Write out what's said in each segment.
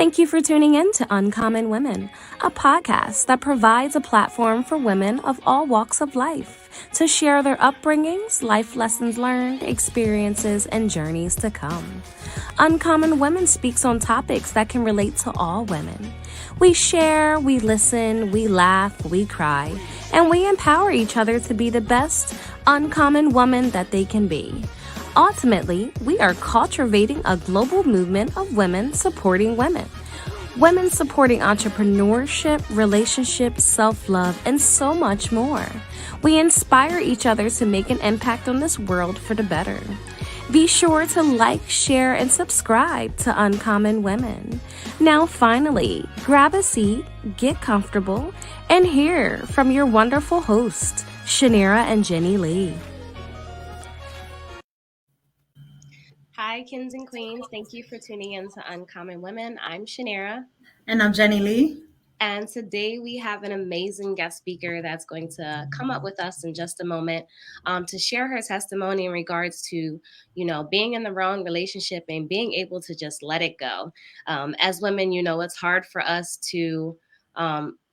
Thank you for tuning in to Uncommon Women, a podcast that provides a platform for women of all walks of life to share their upbringings, life lessons learned, experiences, and journeys to come. Uncommon Women speaks on topics that can relate to all women. We share, we listen, we laugh, we cry, and we empower each other to be the best uncommon woman that they can be. Ultimately, we are cultivating a global movement of women supporting women. Women supporting entrepreneurship, relationships, self-love, and so much more. We inspire each other to make an impact on this world for the better. Be sure to like, share, and subscribe to Uncommon Women. Now, finally, grab a seat, get comfortable, and hear from your wonderful hosts, Shanira and Jenny Lee. Hi, kings and queens. Thank you for tuning in to Uncommon Women. I'm Shanira. And I'm Jenny Lee. And today we have an amazing guest speaker that's going to come up with us in just a moment to share her testimony in regards to, being in the wrong relationship and being able to just let it go. As women, it's hard for us to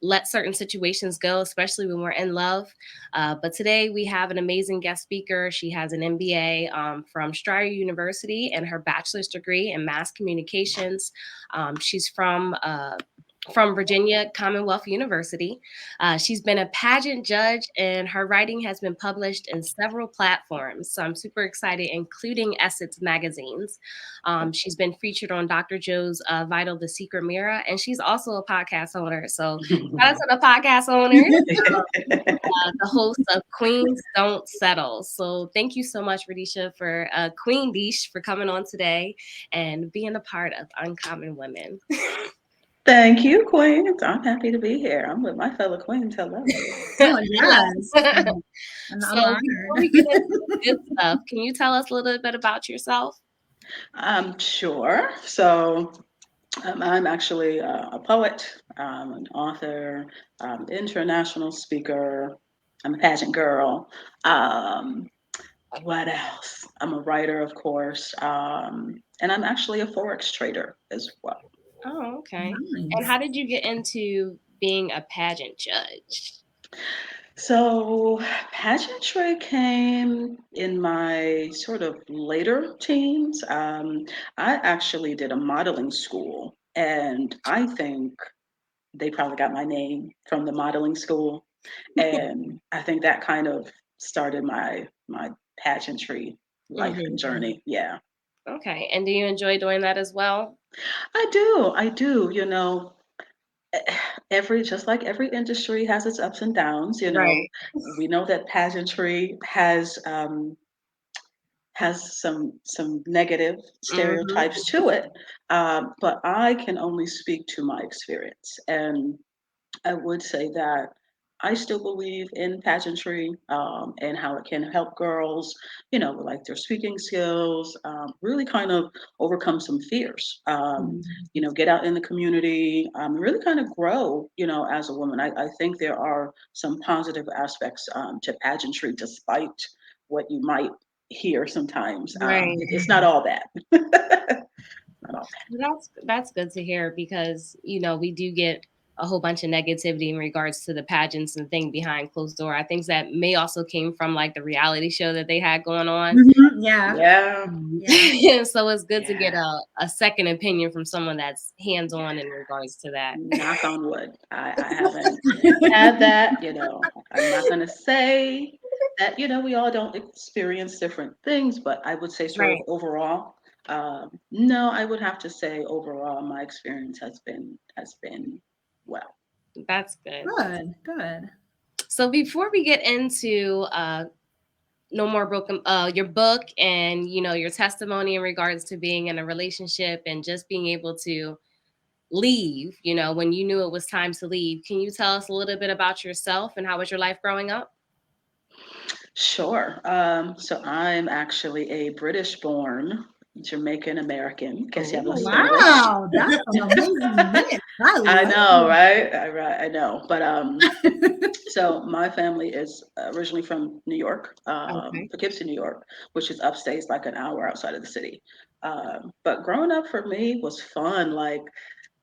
let certain situations go, especially when we're in love. But today we have an amazing guest speaker. She has an MBA from Strayer University and her bachelor's degree in mass communications. She's from Virginia Commonwealth University. She's been a pageant judge, and her writing has been published in several platforms. So I'm super excited, including Essex magazines. She's been featured on Dr. Joe's Vital the Secret Mirror, and she's also a podcast owner. So shout out to the podcast owner, the host of Queens Don't Settle. So thank you so much, Radisha, for Queen Dish, for coming on today and being a part of Uncommon Women. Thank you, Queens. I'm happy to be here. I'm with my fellow queens. Hello. Oh, yes. I'm So honored. before we get into this stuff, can you tell us a little bit about yourself? Sure. So I'm actually a poet, an author, international speaker. I'm a pageant girl. What else? I'm a writer, of course. And I'm actually a Forex trader as well. Oh, okay. And Nice. how did you get into being a pageant judge? So, pageantry came in my sort of later teens. I actually did a modeling school, and I think they probably got my name from the modeling school, and I think that kind of started my pageantry life and journey. Yeah, Okay. And do you enjoy doing that as well? I do. I do. Every just like every industry has its ups and downs. Right. We know that pageantry has some negative Mm-hmm. stereotypes to it, but I can only speak to my experience, and I would say that I still believe in pageantry and how it can help girls, with like their speaking skills, really kind of overcome some fears, get out in the community, really kind of grow, as a woman. I think there are some positive aspects to pageantry, despite what you might hear sometimes. Right. It's not all bad. Not all That's good to hear because we do get a whole bunch of negativity in regards to the pageants and thing behind closed door. I think that may also came from like the reality show that they had going on. Yeah. Yeah. So it's good to get Yeah. a second opinion from someone that's hands on in regards to that. Knock on wood. I haven't had that. I'm not going to say that, we all don't experience different things, but I would say sort of Right. overall. No, I would have to say overall, my experience has been well. That's good. Good. So before we get into No More Broken, your book and your testimony in regards to being in a relationship and just being able to leave, when you knew it was time to leave, can you tell us a little bit about yourself and how was your life growing up? Sure. So I'm actually a British-born Jamaican American, in case you haven't established. Wow, that's an amazing mix. I I love know, right? I know. But it. so my family is originally from New York, Okay. Poughkeepsie, New York, which is upstate, it's like an hour outside of the city. But growing up for me was fun. Like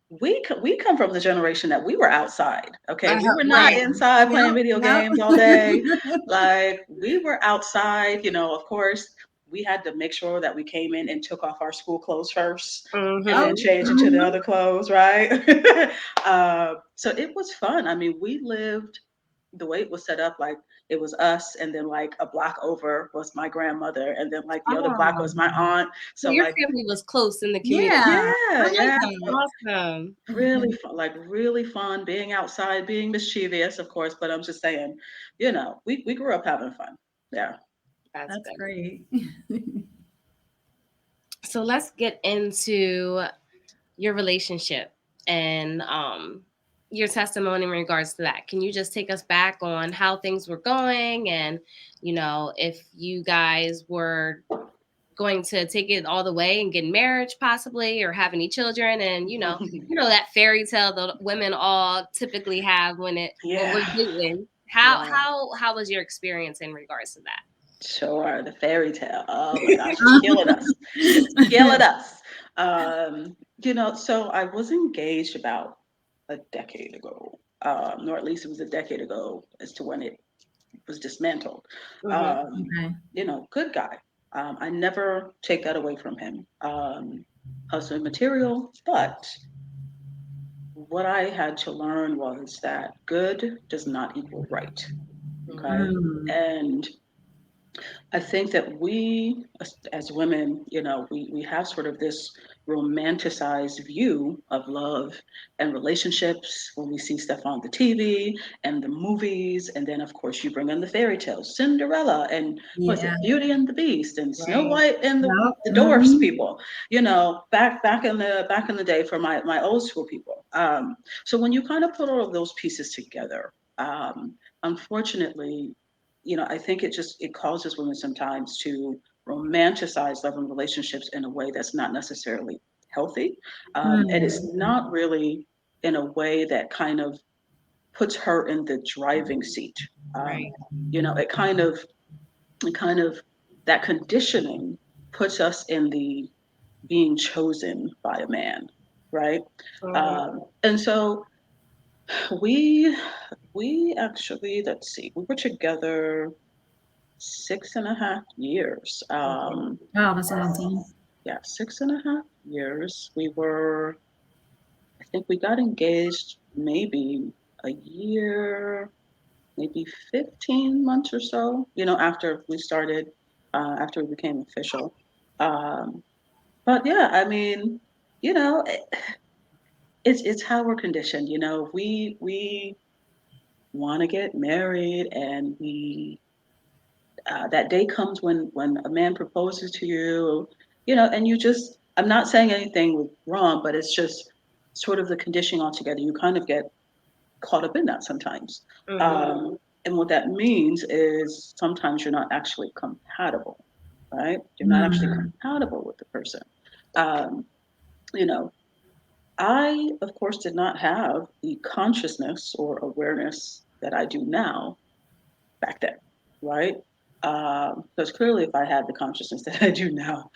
we come from the generation that we were outside. Okay, we were not Right. inside Yep, playing video yep. games all day. Like we were outside. Of course, we had to make sure that we came in and took off our school clothes first, and Oh, then Mhm. change into the mhm. other clothes, right? So it was fun. I mean, we lived the way it was set up, like it was us, and then like a block over was my grandmother, and then like the other block Oh, was my aunt. So So your like, family was close in the community. yeah. yeah, I like yeah. That's that. awesome. Really fun, like really fun being outside, being mischievous, of course, but I'm just saying, we grew up having fun. Yeah. That's That's good. great. So let's get into your relationship and your testimony in regards to that. Can you just take us back on how things were going and if you guys were going to take it all the way and get marriage possibly or have any children and that fairy tale that women all typically have when we're Yeah. dating. how Yeah. how how was your experience in regards to that? Sure. The fairy tale. Oh my gosh, it's killing us. It's killing us. So I was engaged about a decade ago, or at least it was a decade ago as to when it was dismantled. Mm-hmm. Um, Okay. Good guy. I never take that away from him. Husband material, but what I had to learn was that good does not equal right. Okay. Mm. And I think that we, as women, we have sort of this romanticized view of love and relationships when we see stuff on the TV and the movies. And then, of course, you bring in the fairy tales, Cinderella, and was Yeah. it Beauty and the Beast and Snow Right. White and Yep. the dwarfs Mhm. people, back in the day for my old school people. So when you kind of put all of those pieces together, unfortunately, I think it causes women sometimes to romanticize love and relationships in a way that's not necessarily healthy, and it's Mm. not really in a way that kind of puts her in the driving seat. Um, Right. it kind of that conditioning puts us in the being chosen by a man, right? Mhm. And so we we actually, let's see, we were together 6.5 years. Mhm. Wow, that's a long time. Yeah, 6.5 years. I think we got engaged maybe a year, maybe 15 months or so, after we became official. Um, but yeah, I mean, you know, it, it's how we're conditioned. We want to get married, and that day comes when a man proposes to you, and you just, I'm not saying anything wrong, but it's just sort of the conditioning altogether. You kind of get caught up in that sometimes. Mhm. And what that means is sometimes you're not actually compatible, right? You're not actually Mm. compatible with the person. Um, you know, I, of course, did not have the consciousness or awareness that I do now back then, right? Because clearly, if I had the consciousness that I do now,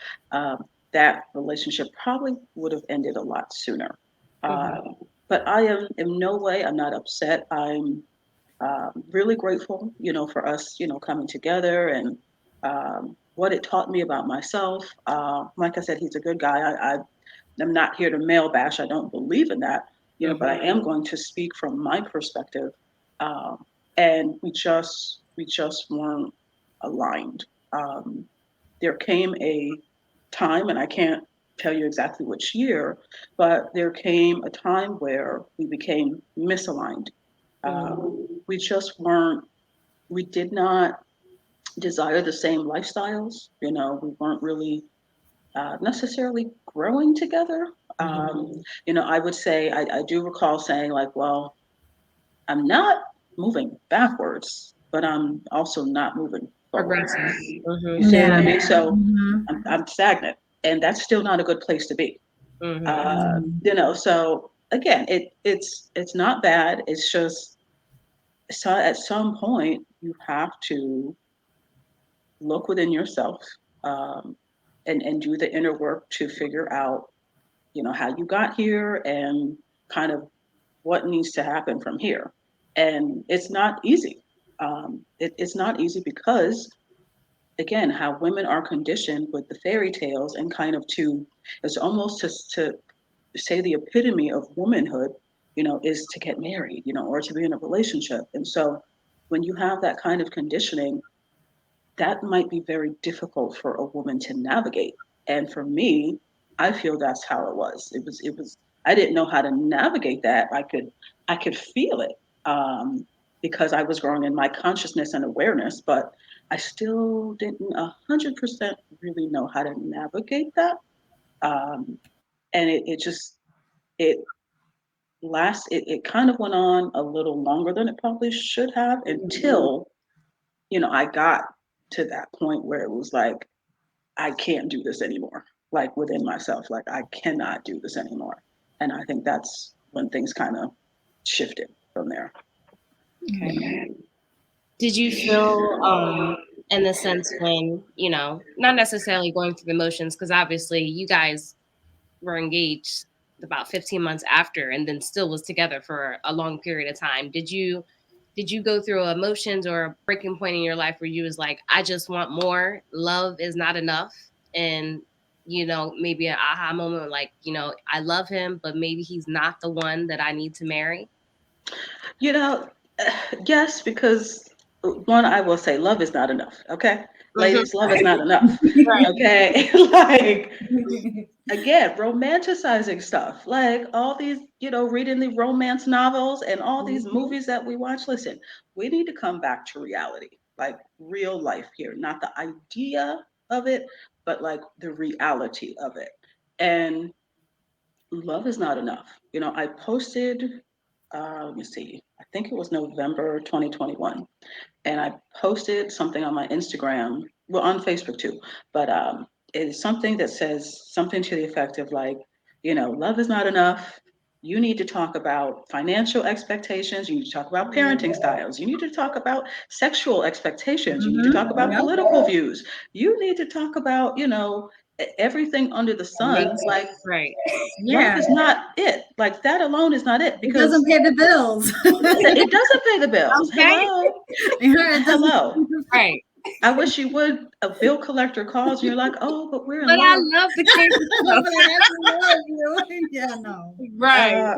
that relationship probably would have ended a lot sooner. Mhm. Um, but I am in no way, I'm not upset. I'm really grateful, for us, coming together and what it taught me about myself. Like I said, he's a good guy. I'm not here to male bash. I don't believe in that, but I Mhm. am going to speak from my perspective. Um, and we just weren't aligned. Um, there came a time, and I can't tell you exactly which year, but there came a time where we became misaligned. Mhm. We just weren't, we did not desire the same lifestyles. We weren't really necessarily growing together. Mhm. I would say, I do recall saying, like, well, I'm not moving backwards, but I'm also not moving forwards. Progressive. You Mhm. see what I Yeah. mean? So Mhm. I'm stagnant, and that's still not a good place to be. Mhm. So again, it's not bad. It's just, so at some point you have to look within yourself, um, and do the inner work to figure out how you got here and kind of what needs to happen from here. And it's not easy. It's not easy because, again, how women are conditioned with the fairy tales and kind of it's almost to say the epitome of womanhood, is to get married, or to be in a relationship. And so when you have that kind of conditioning, that might be very difficult for a woman to navigate. And for me, I feel that's how it was. It was I didn't know how to navigate that. I could feel it, because I was growing in my consciousness and awareness, but I still didn't 100% really know how to navigate that. Um, and it it kind of went on a little longer than it probably should have, until I got to that point where it was like, I can't do this anymore. Like, within myself, like, I cannot do this anymore. And I think that's when things kind of shifted from there. Okay. Did you feel, in the sense when, not necessarily going through the motions, because obviously you guys were engaged about 15 months after and then still was together for a long period of time. Did you go through emotions or a breaking point in your life where you was like, I just want more, love is not enough? And maybe an aha moment like, I love him, but maybe he's not the one that I need to marry? You know, yes, because one, I will say, love is not enough. Okay, Hmm. ladies, love is not enough. Right. Okay, like, again, romanticizing stuff, like all these, reading the romance novels and all these Mhm. movies that we watch. Listen, we need to come back to reality, like real life here, not the idea of it, but like the reality of it. And love is not enough. I posted, let me see, I think it was November 2021, and I posted something on my Instagram, well, on Facebook too, but it's something that says something to the effect of like, love is not enough. You need to talk about financial expectations. You need to talk about parenting styles. You need to talk about sexual expectations. You need to Mhm. talk about Yep. political views. You need to talk about, everything under the sun. Amazing. Like, Right. love Yeah. is not it. Like, that alone is not it, It doesn't because pay the bills. it doesn't pay the bills. Okay. Hello. Yeah, it doesn't. Hello. Right. I wish you would. A bill collector calls and you're like, oh, but we're in But I love. love the campus But stuff. I actually love you. Yeah, no. Right. Uh,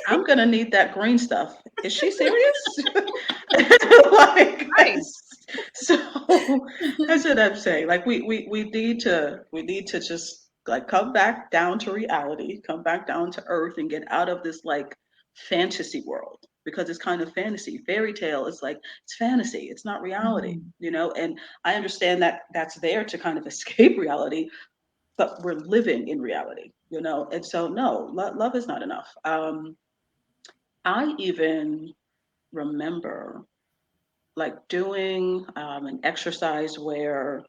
I'm gonna need that green stuff. Is she serious? Like, Right. so that's what I'm saying. Like, we need to just like come back down to reality, come back down to earth, and get out of this like fantasy world, because it's kind of fantasy. Fairy tale is like, it's fantasy. It's not reality, Mhm. And I understand that that's there to kind of escape reality, but we're living in reality, And so, no, love is not enough. I even remember like doing an exercise where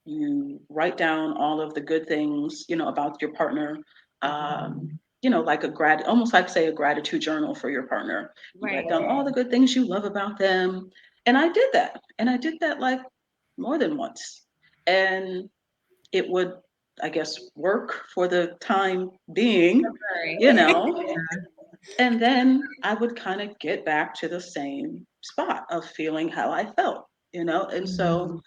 you write down all of the good things, about your partner. Like almost like, say, a gratitude journal for your partner. You write Right. down all the good things you love about them. And I did that. And I did that like more than once. And it would, I guess, work for the time being, you Right. know, and then I would kind of get back to the same spot of feeling how I felt, and so Mhm.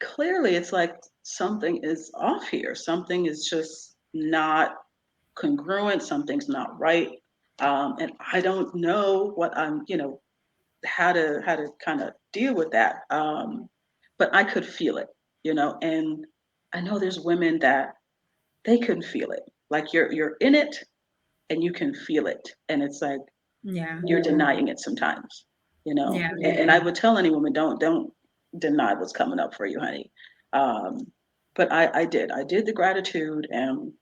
clearly it's like something is off here. Something is just not congruent. Something's not right. And I don't know what I'm, how to kind of deal with that. But I could feel it, and I know there's women that they couldn't feel it. Like, you're in it and you can feel it. And it's like Yeah. you're denying it sometimes, Yeah. And I would tell any woman, don't deny what's coming up for you, honey. Um, but I did the gratitude, and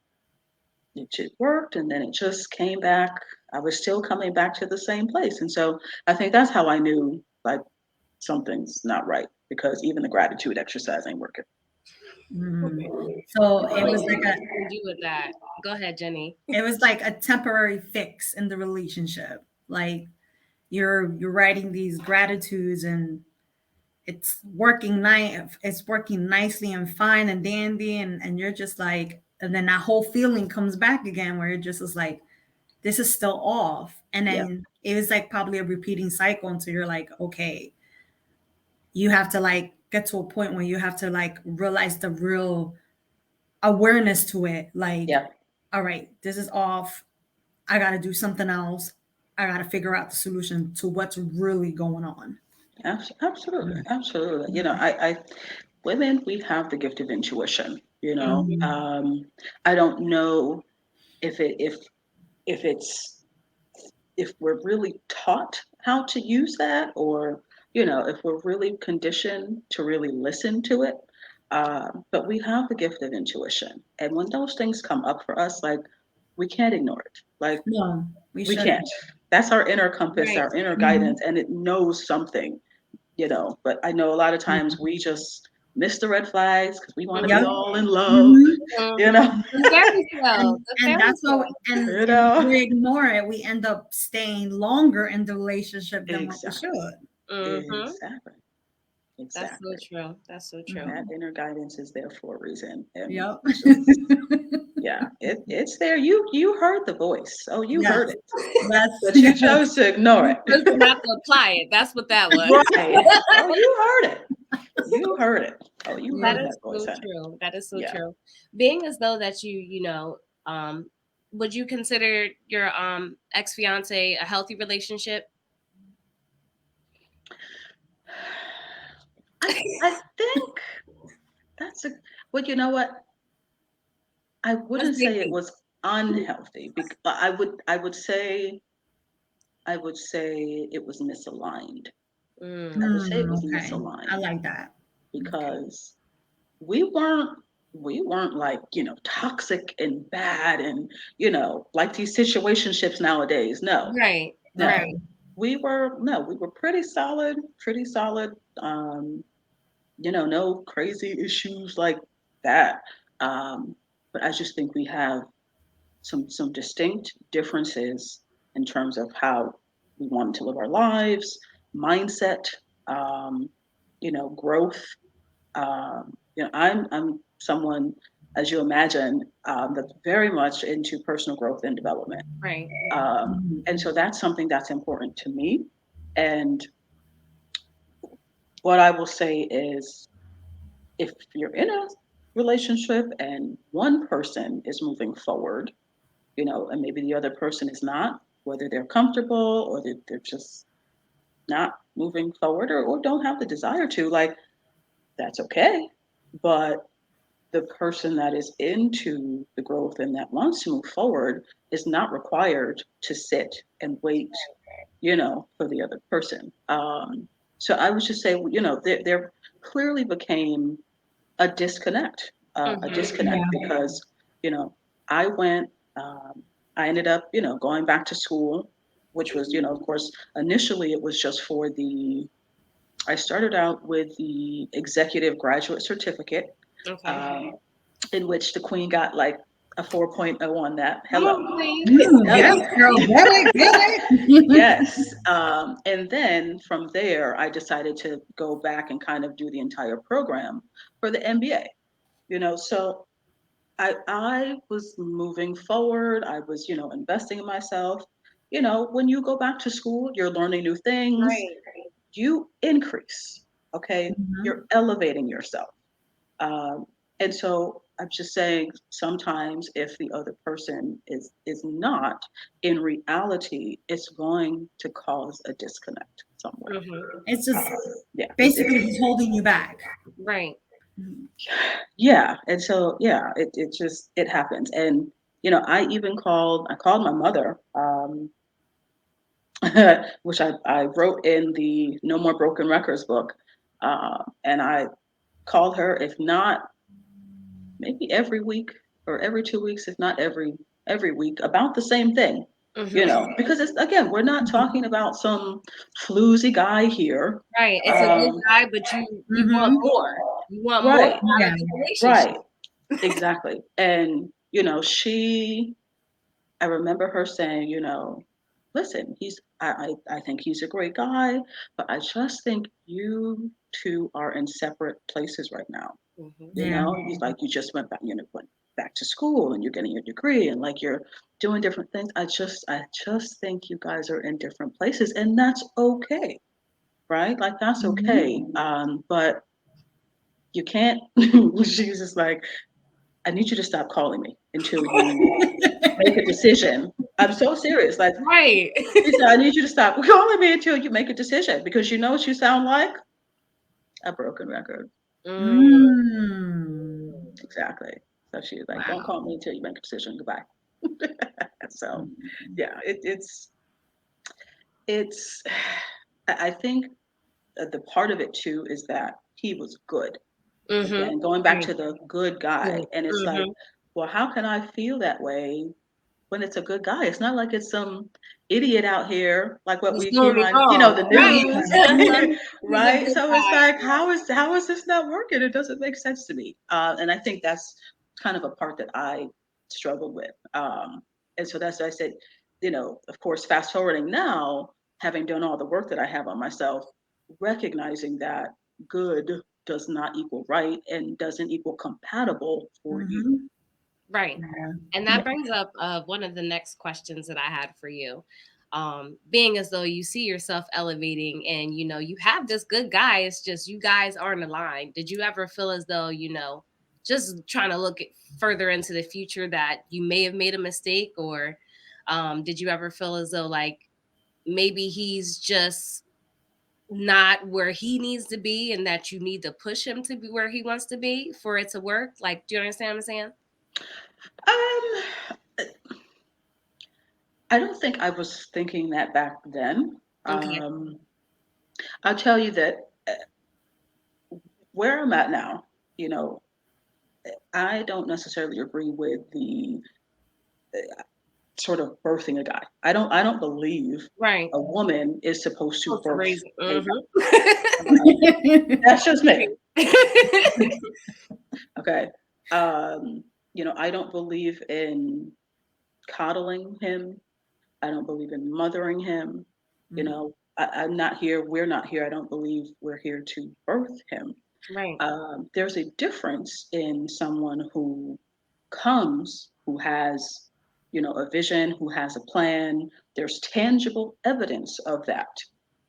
it just worked, and then it just came back. I was still coming back to the same place. And so I think that's how I knew like something's not right, because even the gratitude exercise ain't working. Mhm. Okay. So And so it was like what did you do with that? Go ahead, Jenny. a temporary fix in the relationship. Like you're writing these gratitudes and it's working nicely and fine and dandy and you're just like and then that whole feeling comes back again where it just is like, this is still off. And Yeah. then it was like probably a repeating cycle until you're like, okay, you have to like get to a point where you have to like realize the real awareness to it. Like, Yeah. all right, this is off. I got to do something else. I got to figure out the solution to what's really going on. Absolutely. Mhm. Absolutely. I women, we have the gift of intuition. Mhm. I don't know if it if it's if we're really taught how to use that, or if we're really conditioned to really listen to it. But we have the gift of intuition, and when those things come up for us, like, we can't ignore it. Like, No, we we shouldn't. can't. That's our inner compass, Right. our inner Mhm. guidance, and it knows something. But I know a lot of times Mhm. we just miss the red flags because we want to be Yep. Mhm. all in love. Mhm. you know Very so. and That's and very that's what so. and you we ignore it, we end up staying longer in the relationship than what we should. exactly, Hmm. exactly, That's so exactly. true. That's so true. That Mhm. inner guidance is there for a reason, and Yep. it's just, yeah, it's there. You heard the voice. Oh, you Yes, heard it, yes, but you yes. chose to ignore You it. chose not to apply it. That's what that was. Right. Oh, you heard it. You heard it. Oh, you That heard Yeah. is that voice, so honey. true. That is so Yeah. true. Being as though that um, would you consider your ex fiance a healthy relationship? I think that's a well, you know what? I Let's wouldn't dig say it deep. was unhealthy. I would say it was misaligned. I would Mm, say it was Okay, I misaligned like that. Okay. because we weren't we weren't like, toxic and bad and, like these situationships nowadays. No. right, No. right. We were pretty solid. Um, no crazy issues like that. But I just think we have some distinct differences in terms of how we want to live our lives, mindset, um, growth. I'm someone, as you imagine, that's very much into personal growth and development. Right. And so that's something that's important to me. And what I will say is, if you're in a relationship and one person is moving forward, and maybe the other person is not, whether they're comfortable or they're just not moving forward, or don't have the desire to, like, that's okay. But the person that is into the growth and that wants to move forward is not required to sit and wait, for the other person. So I would just say, there clearly became a Hmm. disconnect Yeah. because, you know, I went, I ended up, going back to school, which was, of course, initially it was just I started out with the executive graduate certificate, Okay. um, in which the queen got like a 4.0 on that. Come Hello. on, Queen. Yes, Hello. girl, get it, get it. Yes. And then from there, I decided to go back and kind of do the entire program for the MBA. So I was moving forward. I was, investing in myself. When you go back to school, you're learning new things. Right. You increase. Okay, Mhm. you're elevating yourself. Um, and so I'm just saying, sometimes if the other person is not, in reality, it's going to cause a disconnect somewhere. Hmm. It's just Yeah, basically he's holding you back. Right. Mhm. yeah. And so yeah, it happens. And I called my mother, which I wrote in the No More Broken Records book, and I called her, if not maybe every week or every 2 weeks, if not every week, about the same thing. Hmm. Because it's, again, we're not talking about some floozy guy here. Right. It's a good Um, guy, but you want Mhm. more. You want more right, out of Yeah. the relationship. right, exactly. And I remember her saying, listen, I think he's a great guy, but I just think you two are in separate places right now. Hmm. Yeah. He's like, you just went back, back to school and you're getting your degree and like you're doing different things. I just think you guys are in different places, and that's okay, right? Like that's Mhm. okay. But you can't. She's just like, I need you to stop calling me until you make a decision. I'm so serious. Like, Right. she said, I need you to stop calling me until you make a decision because you know what you sound like? A broken record. Mm, Mm. Exactly. So she's like, don't call wow. me until you make a decision. Goodbye. So, Mm. yeah, it's. I think the part of it too is that he was good. Mhm. Again, going back Right. to the good guy, Good. and it's like, Mhm. well, how can I feel that way when it's a good guy? It's not like it's some idiot out here like what He's we doing hear me on, wrong. the Right. news, He's a right? good So it's guy. like, how is this not working? It doesn't make sense to me, and I think that's kind of a part that I struggled with, and so that's why I said, of course, fast forwarding now, having done all the work that I have on myself, recognizing that good does not equal right and doesn't equal compatible for you. Mhm. Right. Yeah. And that Yeah. brings up one of the next questions that I had for you. Being as though you see yourself elevating and you have this good guy, it's just you guys aren't aligned. Did you ever feel as though, just trying to look further into the future that you may have made a mistake? Or did you ever feel as though like maybe he's just not where he needs to be and that you need to push him to be where he wants to be for it to work? Like, do you understand what I'm saying? Um, I don't think I was thinking that back then. Okay. I'll tell you that where I'm at now, you know, I don't necessarily agree with the sort of birthing a guy. I don't believe Right. a woman is supposed to Supposed to birth raise it. a Mhm. guy. That's just me. Right. Okay. I don't believe in coddling him. I don't believe in mothering him. Mm. I'm not here. We're not here. I don't believe we're here to birth him. Right. There's a difference in someone who comes, who has, a vision, who has a plan. There's tangible evidence of that.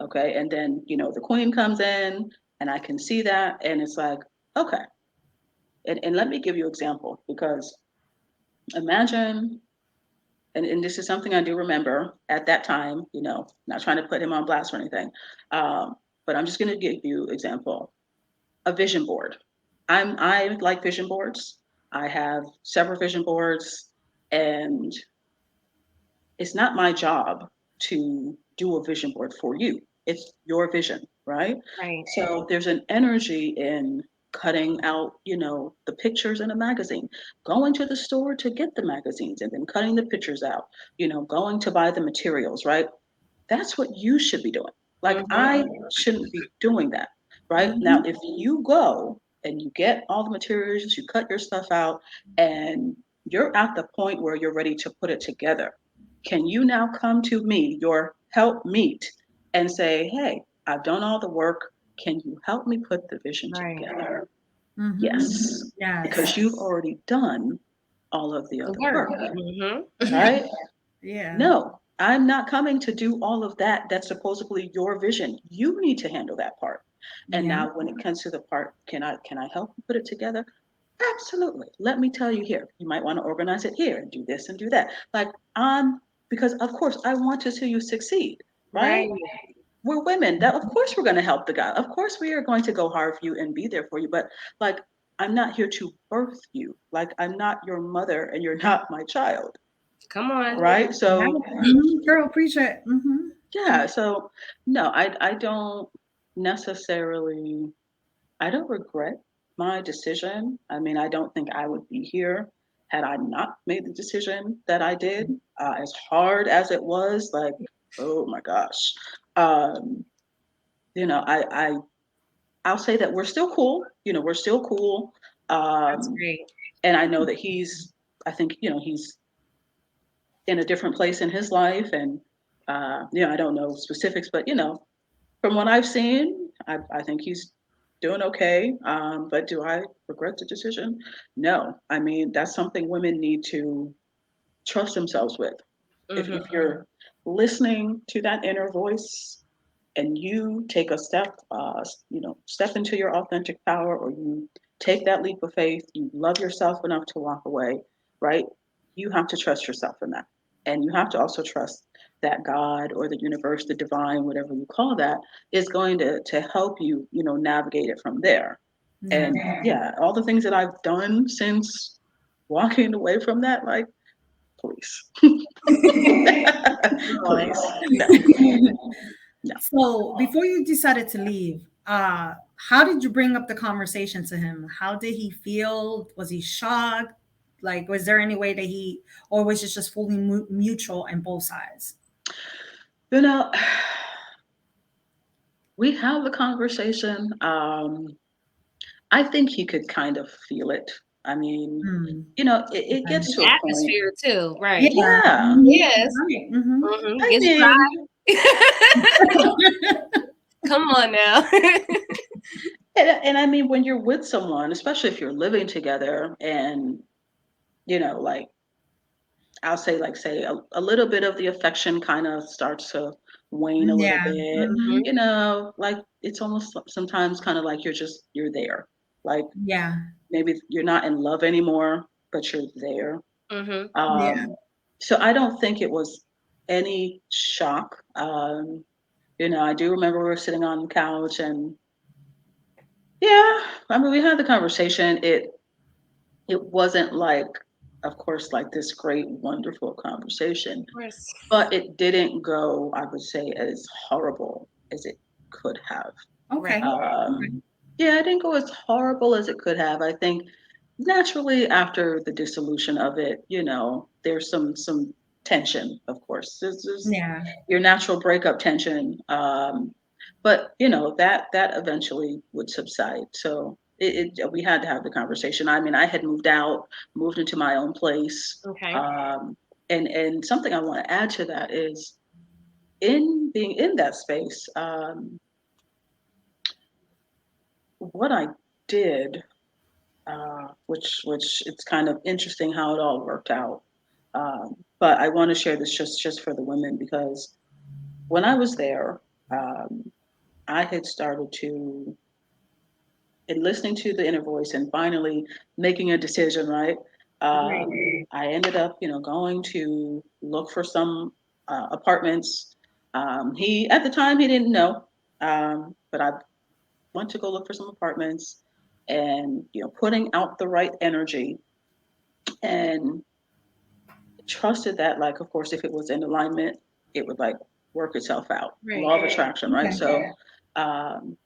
Okay. And then, the queen comes in and I can see that. And it's like, okay. And let me give you an example because imagine, and this is something I do remember at that time, not trying to put him on blast or anything. Um, but I'm just going to give you example, a vision board. I like vision boards. I have several vision boards, and it's not my job to do a vision board for you. It's your vision, right? Right. So there's an energy in cutting out, the pictures in a magazine, going to the store to get the magazines and then cutting the pictures out, going to buy the materials, right? That's what you should be doing. Like Mhm. I shouldn't be doing that, right? Now, Mhm. if you go and you get all the materials, you cut your stuff out, and you're at the point where you're ready to put it together, can you now come to me, your help meet, and say, hey, I've done all the work. Can you help me put the vision Right. together? Mhm. Yes, Yes. because you've already done all of the The other work. work, Mhm. Yeah. right? Yeah. No, I'm not coming to do all of that. That's supposedly your vision. You need to handle that part. And Yeah. now when it comes to the part, can I help you put it together? Absolutely. Let me tell you here. You might want to organize it here and do this and do that. Like because of course I want to see you succeed, right? Right. We're women. That of course we're going to help the guy. Of course we are going to go hard for you and be there for you. But like I'm not here to birth you. Like I'm not your mother and you're not my child, Come on. right? Yeah. So Mhm. Girl, preach it. Mhm. yeah, so no, I don't necessarily, I don't regret my decision. I mean, I don't think I would be here had I not made the decision that I did. As hard as it was, like, oh my gosh. Um, you know, I'll say that we're still cool. We're still cool. That's Um, great. and I know that I think, he's in a different place in his life, and I don't know specifics, but from what I've seen, I think he's doing okay. But do I regret the decision? No. I mean, that's something women need to trust themselves with. If Hmm. you're listening to that inner voice and you take a step, step into your authentic power, or you take that leap of faith, you love yourself enough to walk away, right? You have to trust yourself in that. And you have to also trust that God or the universe, the divine, whatever you call that, is going to help you, navigate it from there. Yeah. And yeah, all the things that I've done since walking away from that, like, please, Come on. please, no, no. So before you decided to leave, how did you bring up the conversation to him? How did he feel? Was he shocked? Like, was there any way that he, or was it just fully mutual on both sides? You know, we have the conversation. I think he could kind of feel it. I mean, Hmm. it Okay. gets The to a point. atmosphere too, right? Yeah. Yeah. Mhm. Yes. Right. Hmm. Hmm. I Gets mean, dry. Come on now. and I mean, when you're with someone, especially if you're living together and, like, I'll say, like, say a little bit of the affection kind of starts to wane a little Yeah. bit, Hmm. Hmm. like it's almost sometimes kind of like you're there. Like Yeah. maybe you're not in love anymore, but you're there. Hmm. Yeah. Um, so I don't think it was any shock. I do remember we were sitting on the couch and yeah, I mean we had the conversation. It wasn't like, of course, like this great, wonderful conversation, Of course. but it didn't go, I would say, as horrible as it could have. Okay. Right. Um, Okay. yeah, it didn't go as horrible as it could have. I think naturally after the dissolution of it, there's some tension, of course. There's Yeah. your natural breakup tension, but that eventually would subside. So we had to have the conversation. I mean, I had moved out, moved into my own place, Okay. and something I want to add to that is in being in that space, what I did, which it's kind of interesting how it all worked out. But I want to share this just for the women because when I was there, um, I had started to in listening to the inner voice and finally making a decision. Right, Right. I ended up going to look for some apartments. He at the time he didn't know, but I went to go look for some apartments and putting out the right energy and trusted that, like, of course, if it was in alignment, it would like work itself out. Right. Law of attraction, right? Okay. So um,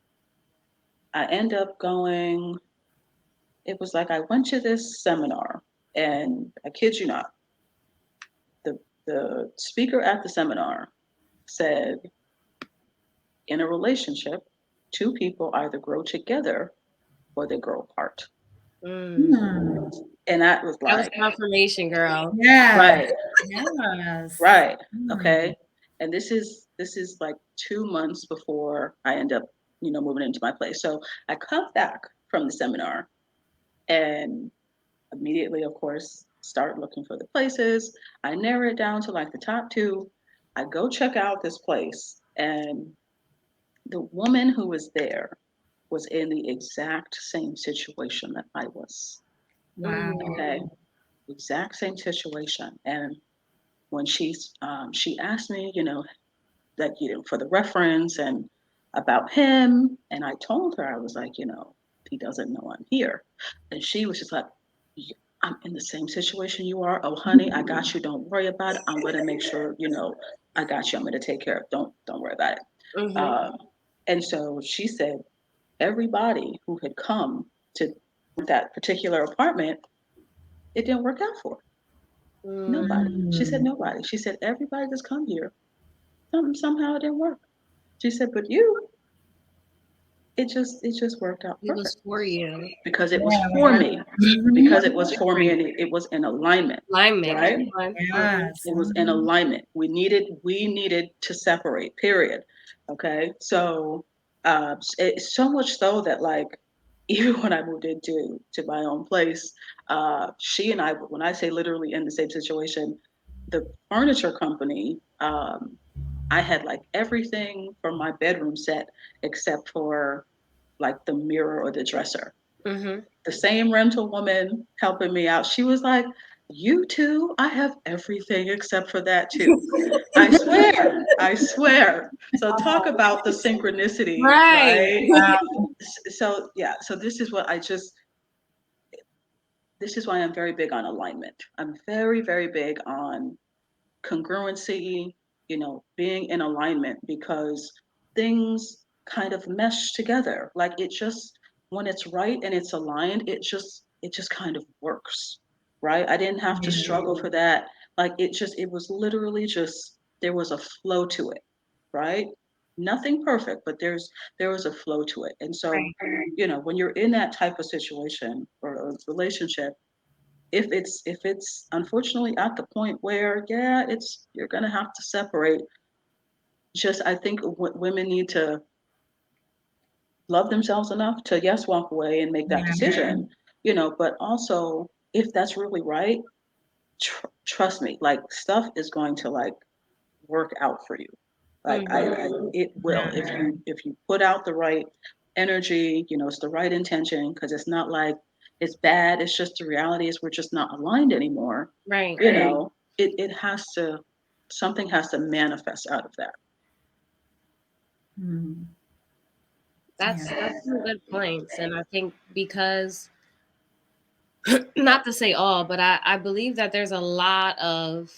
I end up going. It was like I went to this seminar, and I kid you not, the speaker at the seminar said, in a relationship, two people either grow together or they grow apart. Mm. Hmm. And that was That was like, confirmation, girl. Yes. right, Yes. right, Hmm. okay. And this is like 2 months before I end up, moving into my place. So I come back from the seminar and immediately, of course, start looking for the places. I narrow it down to like the top two. I go check out this place, and the woman who was there was in the exact same situation that I was. Wow. Okay, Mm. exact same situation. And when she asked me, that for the reference and about him, and I told her I was like, he doesn't know I'm here, and she was just like, "Y- I'm in the same situation you are. Oh, honey, I got you. Don't worry about it. I'm gonna make sure I got you. I'm gonna take care of. Don't worry about it." Hmm. Um, and so she said everybody who had come to that particular apartment, it didn't work out for. Mm. Nobody. She said Mm. nobody. She said everybody that's come here, somehow it didn't work. She said, but you, it just worked out It was perfect for you. because it was Yeah. for me, Mhm. because it was for me, and it was in alignment, Alignment. right? Come on. Hmm. Yes. It was in Mhm. alignment. We needed to separate. Period. Okay, so. So much so that like even when I moved into to my own place, she and I, when I say literally in the same situation, the furniture company, I had like everything from my bedroom set except for like the mirror or the dresser. Mm-hmm. The same rental woman helping me out, she was like, "You too? I have everything except for that too." I swear, I swear. So talk about the synchronicity, Right. right? Wow. So yeah, so this is why I'm very big on alignment. I'm very, very big on congruency, being in alignment because things kind of mesh together. Like it just when it's right and it's aligned, it just kind of works. Right? I didn't have to Yeah. struggle for that. Like it was literally just there was a flow to it, right? Nothing perfect, but there was a flow to it. And so, Right. when you're in that type of situation or a relationship, if it's unfortunately at the point where yeah it's you're gonna have to separate, just I think women need to love themselves enough to yes walk away and make that Yeah. decision, but also if that's really right, trust me, like stuff is going to like work out for you. Like I Mm-hmm. it will if you put out the right energy, it's the right intention because it's not like it's bad. It's just the reality is we're just not aligned anymore. Right. It has to something has to manifest out of that. Mm. Yeah. That's some good points, and I think because not to say all, but I believe that there's a lot of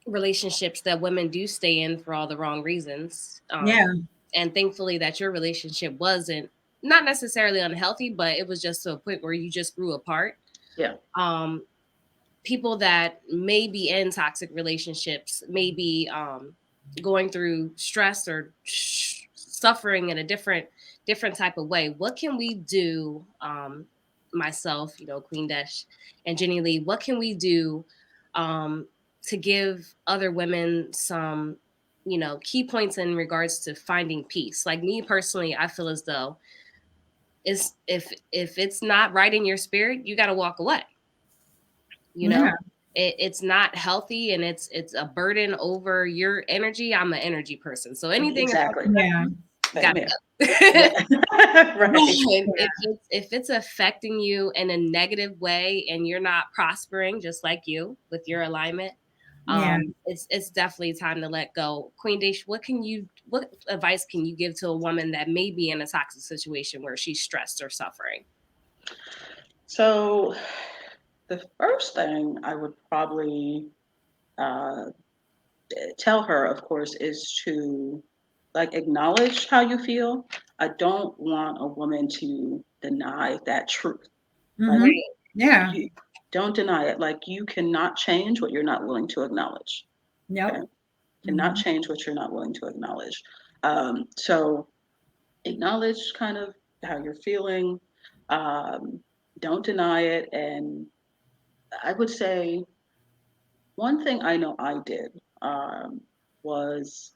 relationships that women do stay in for all the wrong reasons. Yeah. And thankfully that your relationship wasn't not necessarily unhealthy, but it was just to a point where you just grew apart. Yeah. Um, People that may be in toxic relationships may be going through stress or suffering in a different type of way. What can we do, myself, Queen Dash and Jenny Lee, what can we do um, to give other women some, key points in regards to finding peace? Like me personally, I feel as though is if it's not right in your spirit, you got to walk away. you Yeah. know it's not healthy, and it's a burden over your energy. I'm an energy person, so anything Exactly. Yeah. got Amen. to Yeah. go. Right. Yeah. If it's affecting you in a negative way and you're not prospering just like you with your alignment, Yeah. it's definitely time to let go. Queen Dish, what advice can you give to a woman that may be in a toxic situation where she's stressed or suffering? So the first thing I would probably uh, tell her, of course, is to like acknowledge how you feel. I don't want a woman to deny that truth. Like Mm-hmm. Right. Yeah. you don't deny it. Like you cannot change what you're not willing to acknowledge. Yep. Okay, cannot Mm-hmm. change what you're not willing to acknowledge. So acknowledge kind of how you're feeling. Um, don't deny it. And I would say one thing I know I did was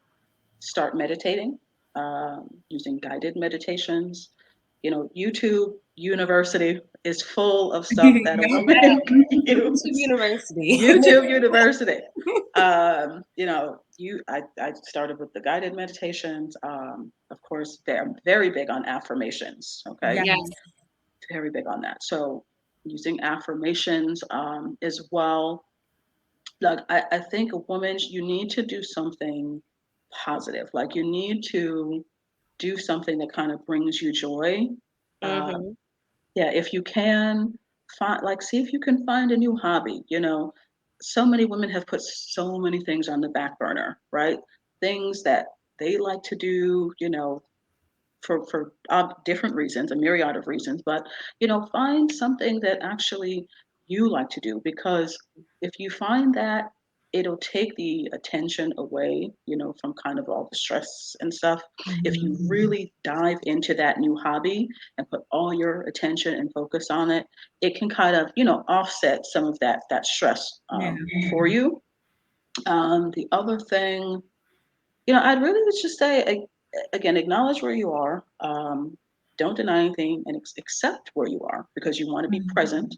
start meditating, using guided meditations. YouTube University is full of stuff that a woman can YouTube use. University. YouTube University. I started with the guided meditations. Of course, I'm very big on affirmations. Okay, Yeah. Yes. very big on that. So using affirmations as well. Like I think a woman, you need to do something positive. Like you need to do something that kind of brings you joy. Um, Hmm. yeah, if you can find, like, see if you can find a new hobby. So many women have put so many things on the back burner, right? Things that they like to do, for different reasons, a myriad of reasons. But find something that actually you like to do, because if you find that, it'll take the attention away, from kind of all the stress and stuff. If you Mhm. really dive into that new hobby and put all your attention and focus on it, it can kind of offset some of that stress Yeah. for you. The other thing, I'd really just say, again, acknowledge where you are. Don't deny anything, and accept where you are because you want to be present.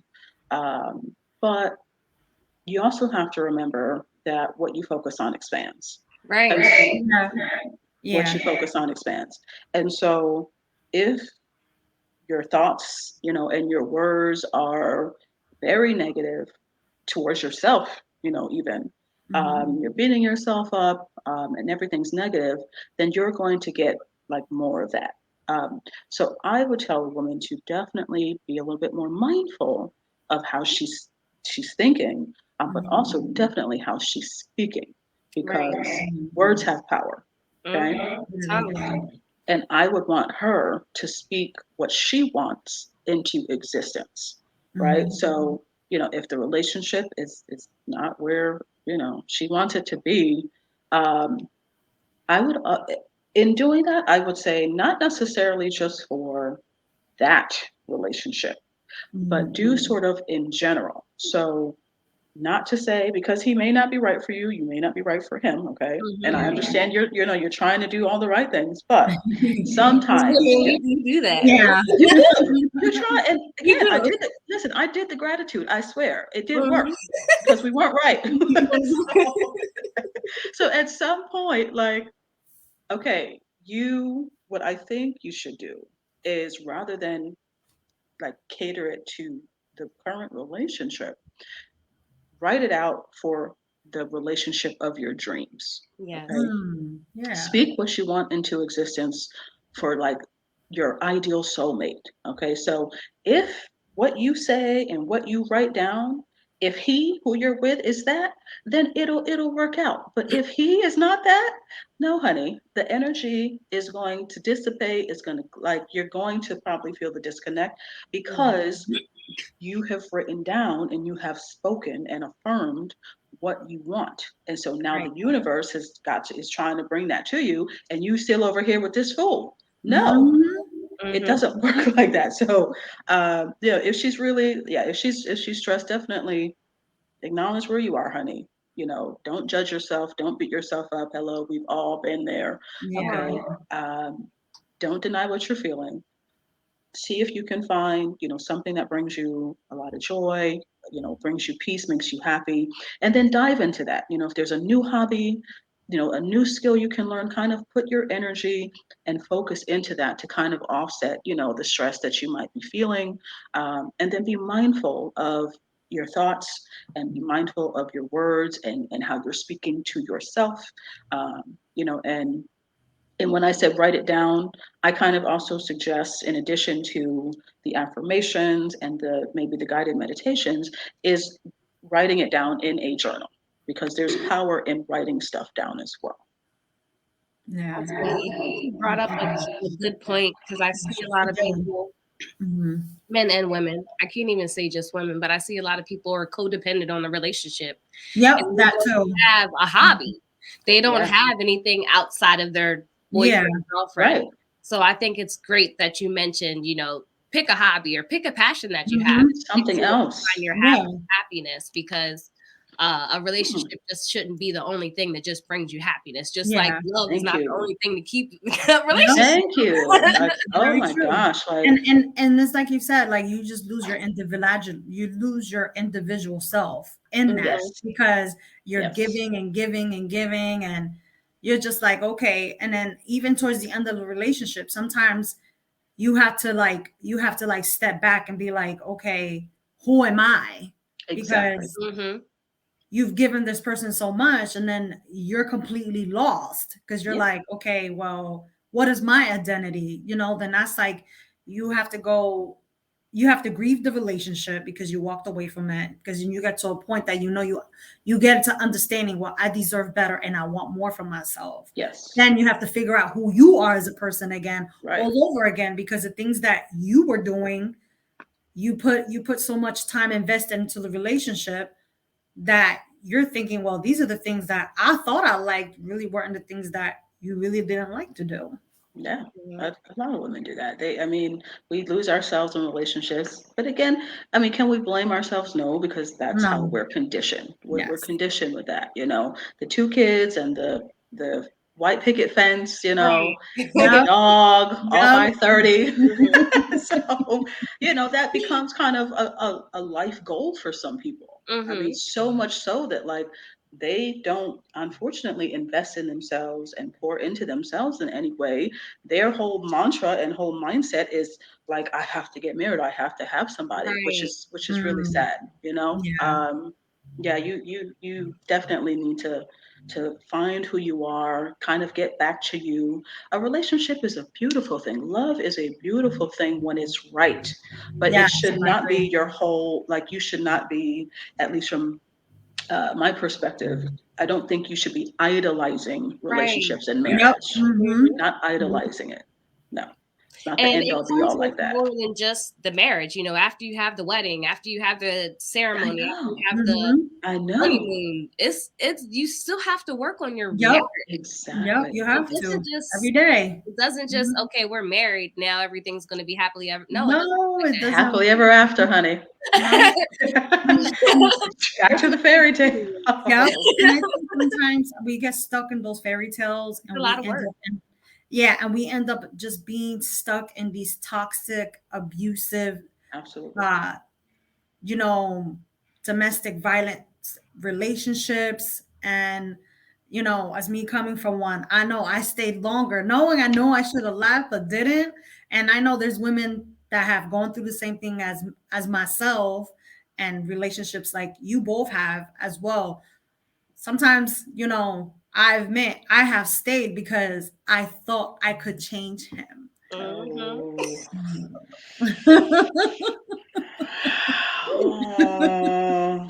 But you also have to remember that what you focus on expands. And Right. Yeah. what Yeah. you focus on expands. And so if your thoughts, and your words are very negative towards yourself, even you're beating yourself up, and everything's negative, then you're going to get like more of that. So I would tell a woman to definitely be a little bit more mindful of how she's thinking, but also definitely how she's speaking, Right. because words have power. Okay. Really Totally. do. And I would want her to speak what she wants into existence, right? Mhm. So, if the relationship is not where, she wants it to be, um, I would, in doing that, I would say not necessarily just for that relationship, but Mhm. do sort of in general. So, not to say because he may not be right for you, you may not be right for him, okay? And I Mm-hmm. understand you're trying to do all the right things, but Because sometimes women, we do that. Yeah. you do. You're trying, and We again, do. I did the gratitude. I swear, it did work Mhm. because we weren't right. So at some point, like, okay, what I think you should do is rather than like cater it to the current relationship, write it out for the relationship of your dreams. Yes. Okay. Yeah. Speak what you want into existence for like your ideal soulmate. Okay. So if what you say and what you write down, if he who you're with is that, then it'll work out. But if he is not that, no, honey, the energy is going to dissipate. It's going to like you're going to probably feel the disconnect Mhm. because you have written down and you have spoken and affirmed what you want. And so now Right. the universe is trying to bring that to you, and you still over here with this fool. No, Mhm. it Mhm. doesn't work like that. So if she's really, yeah, if she's stressed, definitely acknowledge where you are, honey. Don't judge yourself, don't beat yourself up. Hello, we've all been there. Yeah. Okay. um, don't deny what you're feeling. See if you can find something that brings you a lot of joy, brings you peace, makes you happy, and then dive into that. If there's a new hobby, a new skill you can learn, kind of put your energy and focus into that to kind of offset the stress that you might be feeling, and then be mindful of your thoughts and be mindful of your words and how you're speaking to yourself, and when I said write it down, I kind of also suggest, in addition to the affirmations and maybe the guided meditations, is writing it down in a journal because there's power in writing stuff down as well. Yeah. Absolutely. I think you brought up a good point because I see a lot of people, Mhm. men and women. I can't even say just women, but I see a lot of people are codependent on the relationship Yep, and they that don't too. have a hobby. They don't Yeah, have anything outside of their Yeah. boyfriend or girlfriend. right. So I think it's great that you mentioned, pick a hobby or pick a passion that you have Mhm. to Something find else. your Yeah. happiness because a Hmm, relationship just shouldn't be the only thing that just brings you happiness. Just like Yeah. love is thank not the you. only thing to keep a Yep. relationship. Thank you. Like, oh Very my true. gosh, like, And it's like you said, like you just lose your individual self in that Mhm. yes, because you're yes, giving and giving and giving and you're just like, okay. And then even towards the end of the relationship, sometimes you have to like step back and be like, okay, who am I? exactly. Because Mhm. you've given this person so much and then you're completely lost because you're Yeah, like, okay, well, what is my identity? Then that's like you have to go, you have to grieve the relationship because you walked away from it because you get to a point that you get to understanding, well, I deserve better and I want more from myself. yes, Then you have to figure out who you are as a person again, right. all over again, because the things that you were doing, you put so much time invested into the relationship that you're thinking, well, these are the things that I thought I liked, really weren't the things that you really didn't like to do. Yeah, Mhm. a lot of women do that. I mean, we lose ourselves in relationships. But again, I mean, can we blame ourselves? No, because that's how No. we're conditioned. We're Yes. conditioned with that. The two kids and the white picket fence, Right. with a Yep. dog all Yep. by 30. Mhm. So, that becomes kind of a life goal for some people. I mean, Mhm. so much so that like they don't unfortunately invest in themselves and pour into themselves in any way. Their whole mantra and whole mindset is like, I have to get married, I have to have somebody, which Right. is really Mm, sad, yeah. yeah, you definitely need to find who you are, kind of get back to you. A relationship is a beautiful thing. Love is a beautiful thing when it's right, but it Yes, should I not be agree. your whole, like, you should not be, at least from my perspective, I don't think you should be idolizing Right. relationships and Yep. marriage, Mm-hmm. Mhm. not idolizing it. No, it's not the And end it all be comes all with like that. more than just the marriage, after you have the wedding, after you have the I ceremony, after you know. have the Mm-hmm. I know. honeymoon, it's you still have to work on your Yep. marriage. Yep. Exactly. You It have doesn't to every just day. it doesn't just, Mhm. okay, we're married, now everything's gonna be happily ever, no, it doesn't No, it does not. Happily ever after, honey. No. And Back to the fairy tale. yeah, and I think sometimes we get stuck in those fairy tales It's a and lot we of end work. up in, yeah, and we end up just being stuck in these toxic, abusive, Absolutely. uh, you know, domestic violence relationships. And, as me coming from one, I know I stayed longer, knowing I know I should have left but didn't. And I know there's women that have gone through the same thing as myself, and relationships like you both have as well. Sometimes, I admit I have stayed because I thought I could change him. Mhm. Oh. Oh,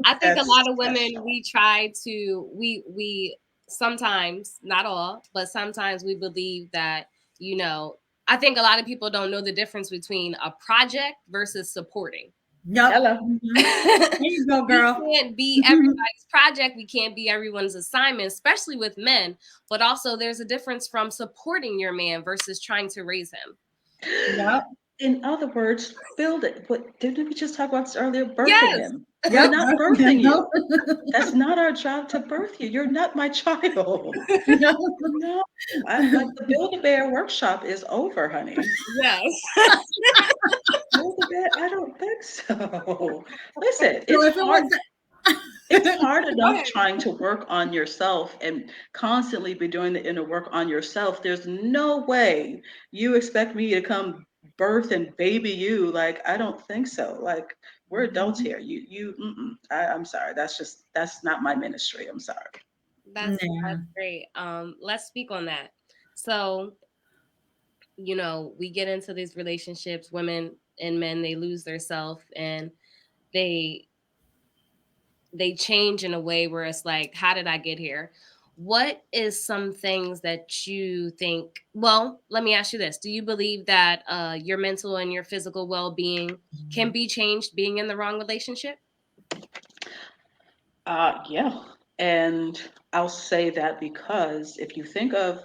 I think a lot of that's women, tough. we try to we sometimes, not all, but sometimes we believe that, you know, I think a lot of people don't know the difference between a project versus supporting. Yep. Hello. Mhm. There you go, We girl. can't be everybody's project, we can't be everyone's assignment, especially with men, but also there's a difference from supporting your man versus trying to raise him. Yep. In other words, build it. But didn't we just talk about this earlier? Birthing Yes. him. We're Yep. not That's birthing yep. you. That's not our job to birth you. You're not my child. Yep. No, like the Build a Bear workshop is over, honey. Yes. Build a Bear? I don't think so. Listen, So it's if it hard. was It's hard Go enough ahead. trying to work on yourself and constantly be doing the inner work on yourself. There's no way you expect me to come birth and baby you. Like, I don't think so. Like, we're adults here. I'm sorry. That's not my ministry. I'm sorry. That's yeah. great. Let's speak on that. So, we get into these relationships, women and men, they lose their self, and they they change in a way where it's like, how did I get here? What is some things that you think, well, let me ask you this. Do you believe that your mental and your physical well-being can be changed being in the wrong relationship? Yeah. And I'll say that because if you think of,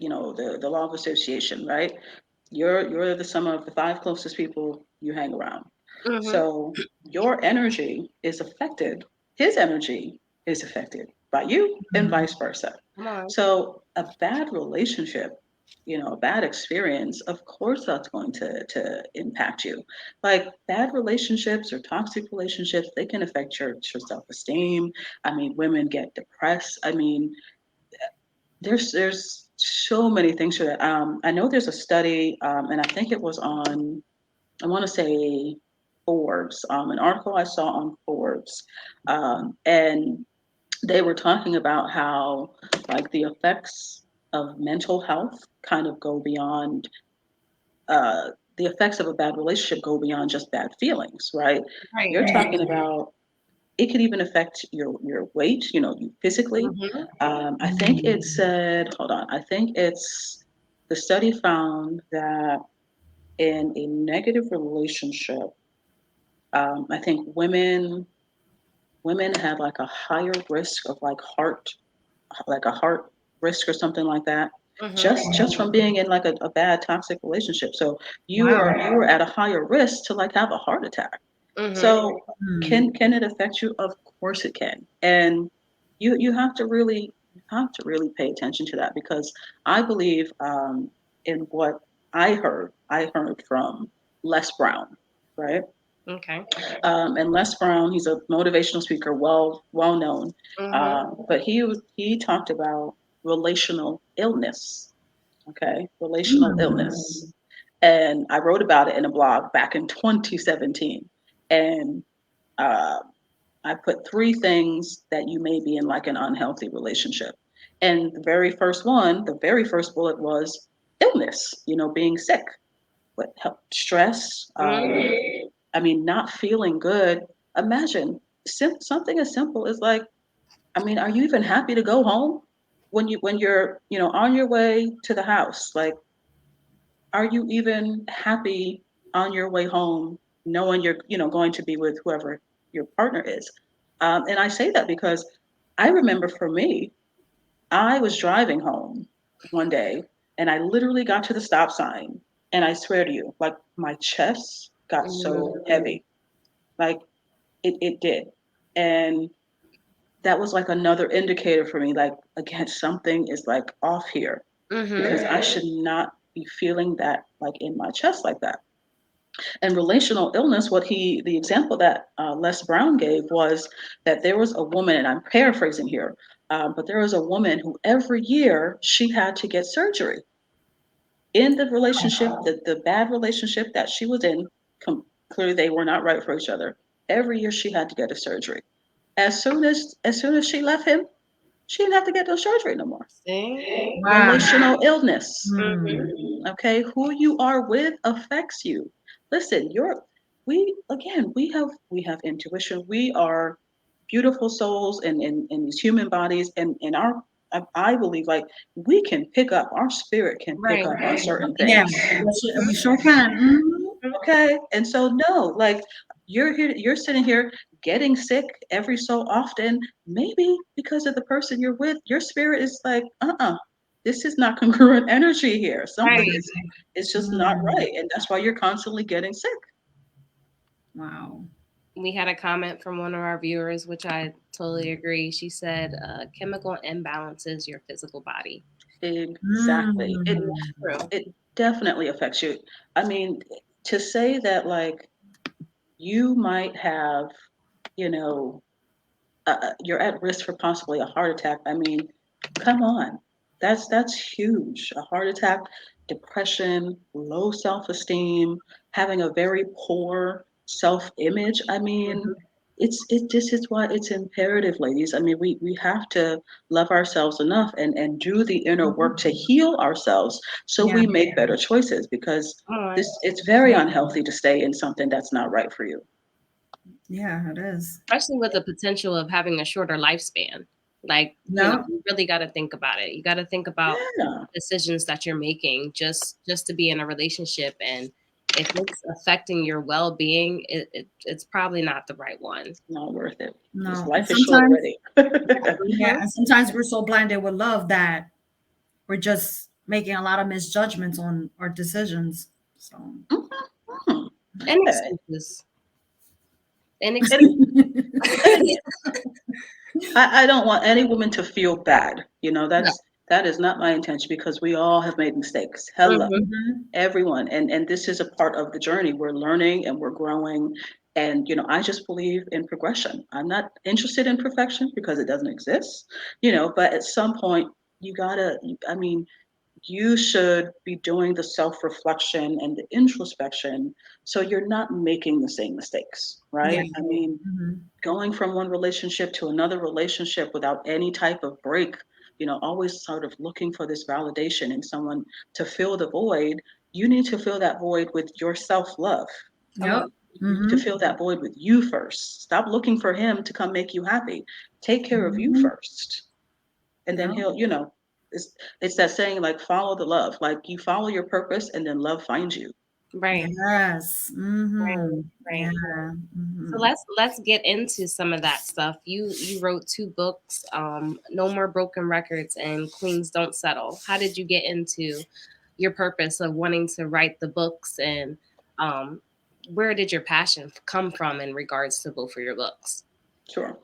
the law of association, right? You're the sum of the five closest people you hang around. Mm-hmm. So your energy is affected, his energy is affected by you and Mhm. vice versa. Come on. So a bad relationship, a bad experience, of course that's going to impact you. Like bad relationships or toxic relationships, they can affect your self-esteem. I mean, women get depressed. I mean, there's so many things for that. I know there's a study, and I think it was on, I want to say Forbes, an article I saw on Forbes, and they were talking about how like the effects of mental health kind of go beyond uh, the effects of a bad relationship go beyond just bad feelings, right? Right. You're Right. talking about it could even affect your weight, you physically. Mm-hmm. I think it said, hold on, I think it's the study found that in a negative relationship, I think women have like a higher risk of like a heart risk or something like that, Mm-hmm. just from being in like a bad toxic relationship. So Wow. you were at a higher risk to like have a heart attack. Mm-hmm. So Mm. can it affect you? Of course it can. And you have to really You have to really pay attention to that because I believe in what I heard from Les Brown, right? Okay. And Les Brown, he's a motivational speaker, well known. Mm-hmm. But he talked about relational illness. Okay, relational Mm. illness, and I wrote about it in a blog back in 2017, and uh, I put three things that you may be in like an unhealthy relationship, and the very first bullet was illness. You know, being sick, but stress. I mean, not feeling good. Imagine something as simple as like, I mean, are you even happy to go home when you're on your way to the house? Like, are you even happy on your way home, knowing you're going to be with whoever your partner is? And I say that because I remember for me, I was driving home one day and I literally got to the stop sign, and I swear to you, like my chest got so heavy, like it did. And that was like another indicator for me, like, again, something is like off here Mm-hmm. because I should not be feeling that like in my chest like that. And relational illness, the example that Les Brown gave was that there was a woman, and I'm paraphrasing here, but there was a woman who every year she had to get surgery in the relationship, the bad relationship that she was in. Clearly, they were not right for each other. Every year she had to get a surgery. As soon as she left him, she didn't have to get no surgery no more. See? Wow. Relational illness. Mm-hmm. Mm. Okay, who you are with affects you. Listen, we have intuition. We are beautiful souls in these human bodies, and in our I believe like we can pick up our spirit can pick Right. up on certain Yeah, things. we sure can. Mhm. Okay, and so no, like you're sitting here getting sick every so often, maybe because of the person you're with. Your spirit is like, this is not congruent energy here. Something Right. is just not Mm. right, and that's why you're constantly getting sick. Wow. We had a comment from one of our viewers, which I totally agree. She said, chemical imbalances your physical body. Exactly. It And that's Mm. true. it definitely affects you. I mean, to say that like you might have, you know, you're at risk for possibly a heart attack. I mean, come on, that's huge. A heart attack, depression, low self-esteem, having a very poor self-image. I mean, this is why it's imperative, ladies. I mean, we have to love ourselves enough and do the inner work to heal ourselves so Yeah. we make better choices because Come on. it's very unhealthy to stay in something that's not right for you. Yeah, it is. Especially with the potential of having a shorter lifespan. Like, Yeah. you really got to think about it. You got to think about Yeah, decisions that you're making just to be in a relationship, and if it's affecting your well-being, it's probably not the right one. not worth it. This No. And life is short sometimes, already. yeah, Mhm. and sometimes we're so blinded with love that we're just making a lot of misjudgments on our decisions. So Mhm. And Okay. excuses. And And, excuses. and again, I don't want any woman to feel bad. No. That is not my intention because we all have made mistakes. Hello, Mhm. Mhm. everyone, and this is a part of the journey. We're learning and we're growing, and I just believe in progression. I'm not interested in perfection because it doesn't exist. But at some point, you gotta. I mean, you should be doing the self reflection and the introspection so you're not making the same mistakes, Yeah. right? I mean, Mhm. going from one relationship to another relationship without any type of break, always sort of looking for this validation in someone to fill the void. You need to fill that void with your self love. Come Yep. on. You need to Mhm. fill that void with you first. Stop looking for him to come make you happy. Take care of you Mhm. first. And then Yep. it's that saying like follow the love. Like you follow your purpose and then love finds you. Right. Yes. Right. Mhm. Right. Yeah. So Mhm. let's get into some of that stuff. You wrote two books, No More Broken Records and Queens Don't Settle. How did you get into your purpose of wanting to write the books, and um, where did your passion come from in regards to both of your books? Sure.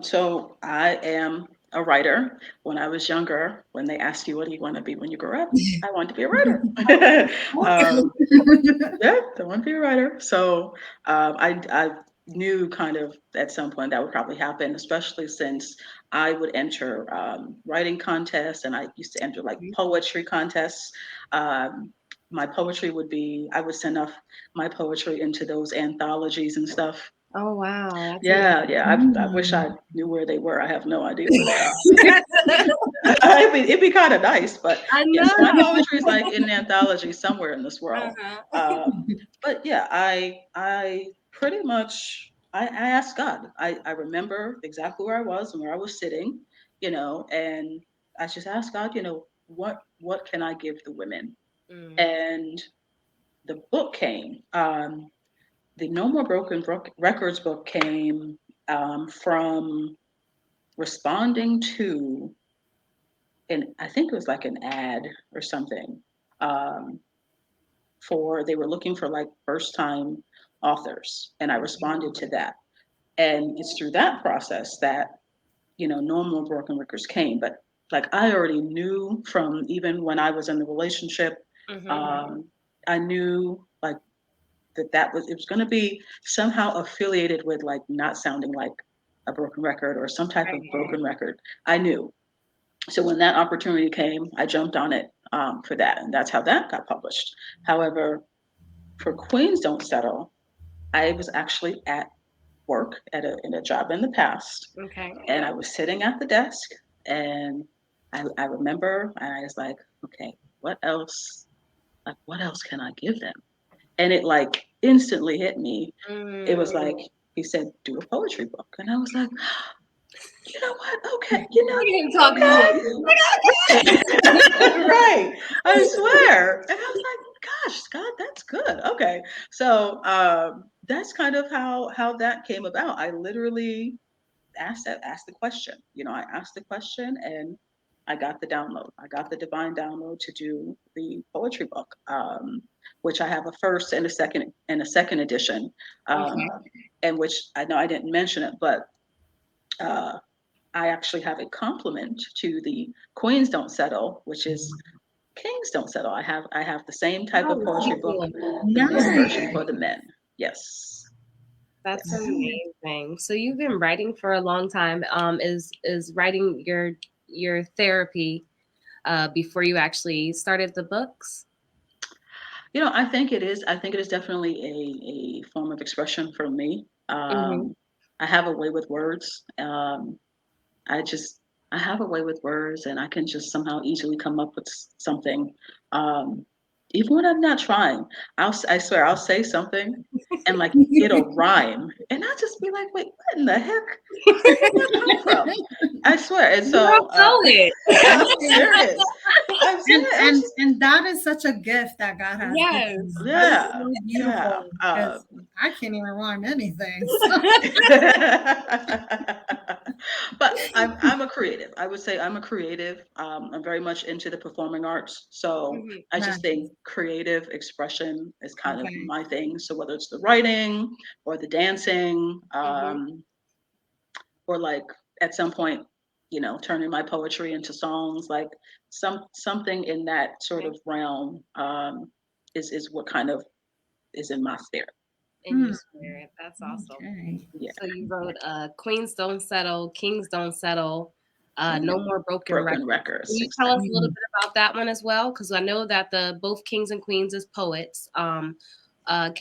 So I am a writer. When I was younger, when they asked you, what do you want to be when you grow up? I wanted to be a writer. um, yeah, I want to be a writer. So I knew kind of at some point that would probably happen, especially since I would enter writing contests and I used to enter like poetry contests. Um, my poetry would be, I would send off my poetry into those anthologies and stuff. Oh wow, that's Yeah, yeah. I wish I Mm. knew where they were. I have no idea where they are. amazing. It'd be kind of nice, but I yeah. So my know. poetry is like in an anthology somewhere in this world. Uh-huh. But yeah, I pretty much I asked God. I remember exactly where I was and where I was sitting, and I just asked God, what can I give the women? Mm, And the book came. The No More Broken Records book came from responding to, and I think it was like an ad or something, um, for they were looking for like first time authors, and I responded to that. And it's through that process that No More Broken Records came. But like I already knew from even when I was in the relationship, mhm. um, I knew like that was it was going to be somehow affiliated with like not sounding like a broken record or some type of Right. broken record. I knew. So when that opportunity came, I jumped on it for that, and that's how that got published. However, for Queens Don't Settle, I was actually at work at in a job in the past, Okay. and I was sitting at the desk, and I remember, and I was like, okay, what else? Like, what else can I give them? And it like instantly hit me. It was like Mm. he said, do a poetry book, and I was like, you know what? Okay, You can talk to okay. me. Right. I swear. And I was like, gosh, Scott, that's good. Okay. So that's kind of how that came about. I literally asked the question. I asked the question and I got the download. I got the divine download to do the poetry book, which I have a first and a second edition, um, Okay. and which I know I didn't mention it, but uh, I actually have a complement to the Queens Don't Settle, which is Kings Don't Settle. I have the same type of Oh, poetry book, cool. the male Nice. version for the men. Yes. That's Yes. amazing. So you've been writing for a long time. Is writing your therapy before you actually started the books? I think it is. I think it is definitely a form of expression for me. Hmm. I have a way with words. I just I have a way with words, and I can just somehow easily come up with something. Um, Even when I'm not trying, I swear I'll say something, and like it'll rhyme, and I'll just be like, wait, what in the heck? Where did that come from? I swear. And You're a so poet. I'm serious. I'm and serious. and and that is such a gift that God has given Yes. you. That is Yeah, so yeah. beautiful because I can't even rhyme anything. But I'm a creative. I would say I'm a creative. I'm very much into the performing arts, so Mhm. I Nice. just think creative expression is kind of Okay. my thing. So whether it's the writing or the dancing, Mhm. or like at some point, turning my poetry into songs, like something in that sort Okay. of realm, is what kind of is in my spirit. In your Hmm. spirit. That's awesome. Okay. Yeah, So you yeah, wrote Queens Don't Settle, Kings Don't Settle, yeah. No More Broken Broken Records. Can records, you tell us exactly. a little Mhm. bit about that one as well? Because I know that the both Kings and Queens is poets. Can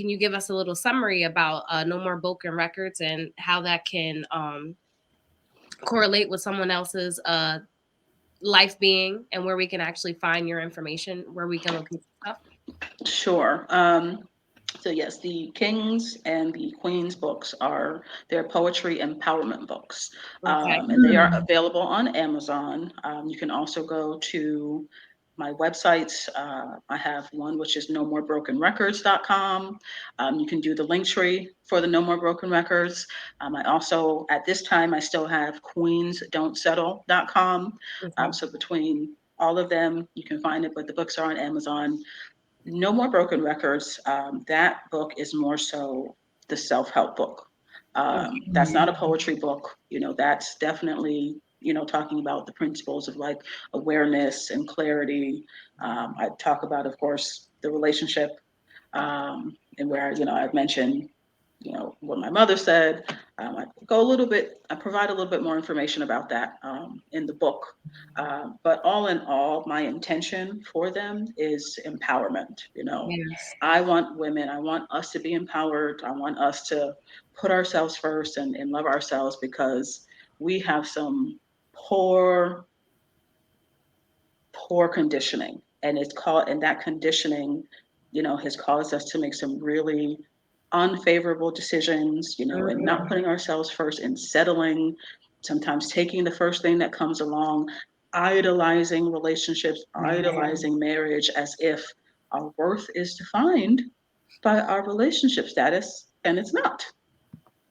you give us a little summary about No More Broken Records and how that can correlate with someone else's life being and where we can actually find your information, where we can locate stuff? Sure. So yes, the Kings and the Queens books are their poetry empowerment books, Okay. and they are Hmm. available on Amazon. You can also go to my websites. I have one which is nomoorebrokenrecords.com. You can do the link tree for the No More Broken Records. I also, at this time, I still have queensdon'tsettle.com. Okay. So between all of them, you can find it, but the books are on Amazon. No More Broken Records, that book is more so the self help book. Okay. That's not a poetry book. That's definitely. talking about the principles of like awareness and clarity. I talk about, of course, the relationship, and where, I've mentioned, what my mother said. I go a little bit, I provide a little bit more information about that in the book. But all in all, my intention for them is empowerment. Yes. I want women, I want us to be empowered. I want us to put ourselves first and love ourselves, because we have some poor, poor conditioning. And that conditioning, has caused us to make some really unfavorable decisions, and not Mhm. putting ourselves first and settling, sometimes taking the first thing that comes along, idolizing relationships, Right. idolizing marriage as if our worth is defined by our relationship status, and it's not.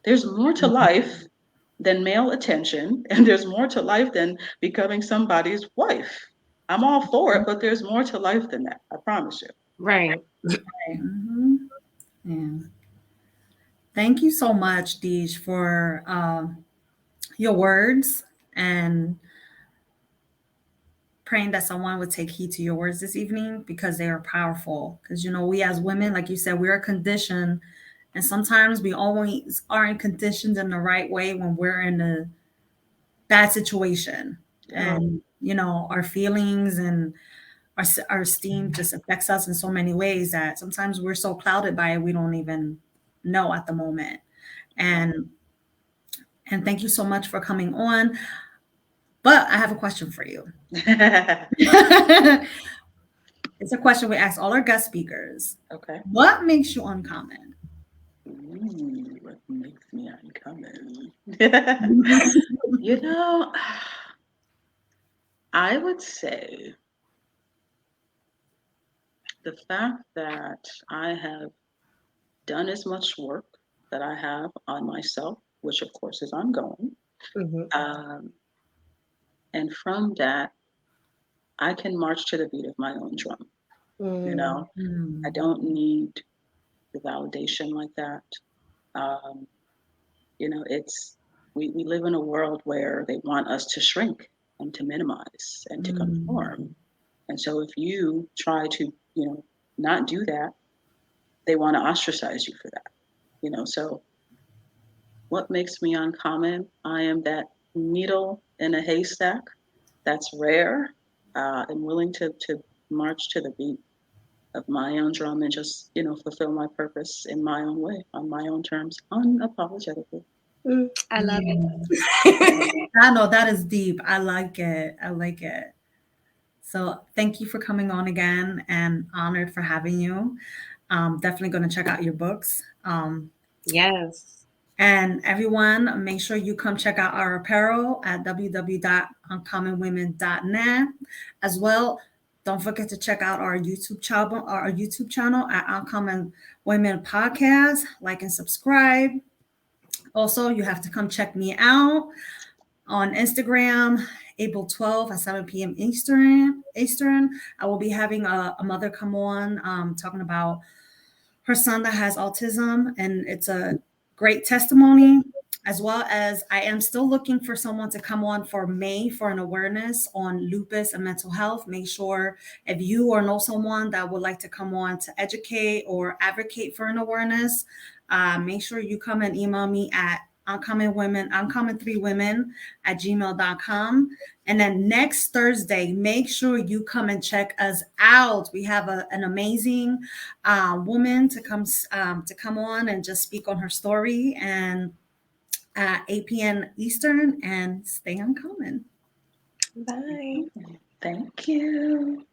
There's more to life than male attention, and there's more to life than becoming somebody's wife. I'm all for it, but there's more to life than that. I promise you. Right. Mm-hmm. Yeah. Thank you so much, Deej, for your words, and praying that someone would take heed to your words this evening, because they are powerful. Because, we as women, like you said, we are conditioned, and sometimes we always aren't conditioned in the right way when we're in a bad situation. Yeah. And, our feelings and our esteem just affects us in so many ways that sometimes we're so clouded by it we don't even know at the moment. And thank you so much for coming on. But I have a question for you. It's a question we ask all our guest speakers. Okay. What makes you uncommon? Ooh, what makes me uncommon? Mhm. you know, I would say the fact that I have done as much work that I have on myself, which of course is ongoing. Mhm. Um, and from that, I can march to the beat of my own drum. You Mm. know, I don't need the validation like that. Um, it's we live in a world where they want us to shrink and to minimize and to Mm. conform. And so if you try to, not do that, they want to ostracize you for that. So what makes me uncommon? I am that needle in a haystack that's rare, and willing to march to the beat of my own drum and just, fulfill my purpose in my own way, on my own terms, unapologetically. Mm. I love Mm. it. I know that is deep. I like it. I like it. So thank you for coming on again, and honored for having you. Definitely going to check out your books. Yes. And everyone, make sure you come check out our apparel at www.uncommonwomen.net. As well, don't forget to check out our YouTube channel at Uncommon Women Podcast. Like and subscribe. Also, you have to come check me out on Instagram, April 12th at 7 p.m. Eastern. I will be having a mother come on, talking about her son that has autism, and it's a great testimony. As well as I am still looking for someone to come on for May for an awareness on lupus and mental health. Make sure if you or know someone that would like to come on to educate or advocate for an awareness, make sure you come and email me at uncommon3women at gmail.com. And then next Thursday, make sure you come and check us out. We have an amazing woman to come on and just speak on her story, and at 8 p.m. Eastern, and stay uncommon. Bye. Thank you.